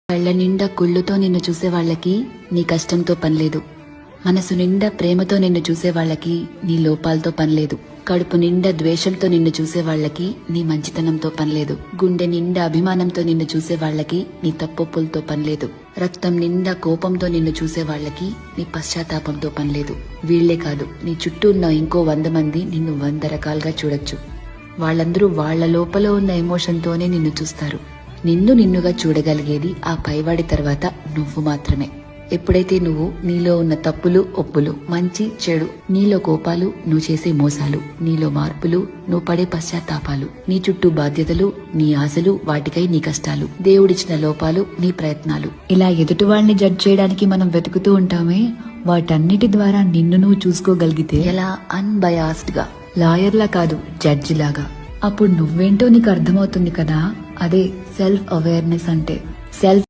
కళ్ళ నిండా కుళ్ళుతో నిన్ను చూసే వాళ్ళకి నీ కష్టంతో పనిలేదు. మనసు నిండా ప్రేమతో నిన్ను చూసే వాళ్ళకి నీ లోపాలతో పనిలేదు. కడుపు నిండా ద్వేషంతో నిన్ను చూసే వాళ్ళకి నీ మంచితనంతో పనిలేదు. గుండె నిండా అభిమానంతో నిన్ను చూసే వాళ్ళకి నీ తప్పొప్పులతో పనిలేదు. రక్తం నిండా కోపంతో నిన్ను చూసే వాళ్ళకి నీ పశ్చాత్తాపంతో పనిలేదు. వీళ్లే కాదు, నీ చుట్టూ ఉన్న ఇంకో 100 మంది నిన్ను 100 రకాలుగా చూడొచ్చు. వాళ్ళందరూ వాళ్ల లోపల ఉన్న ఎమోషన్తోనే నిన్ను చూస్తారు. నిన్ను నిన్నుగా చూడగలిగేది ఆ పైవాడి తర్వాత నువ్వు మాత్రమే. ఎప్పుడైతే నువ్వు నీలో ఉన్న తప్పులు ఒప్పులు, మంచి చెడు, నీలో కోపాలు, నువ్వు చేసే మోసాలు, నీలో మార్పులు, నువ్వు పడే పశ్చాత్తాపాలు, నీ చుట్టూ బాధ్యతలు, నీ ఆశలు, వాటికై నీ కష్టాలు, దేవుడిచ్చిన లోపాలు, నీ ప్రయత్నాలు, ఇలా ఎదుటి వాళ్ళని జడ్జ్ చేయడానికి మనం వెతుకుతూ ఉంటామే, వాటన్నిటి ద్వారా నిన్ను నువ్వు చూసుకోగలిగితే ఎలా అన్బయాస్డ్ గా, లాయర్లా కాదు జడ్జి లాగా, అప్పుడు నువ్వేంటో నీకు అర్థమవుతుంది కదా. అదే సెల్ఫ్ అవేర్నెస్ అంటే. సెల్ఫ్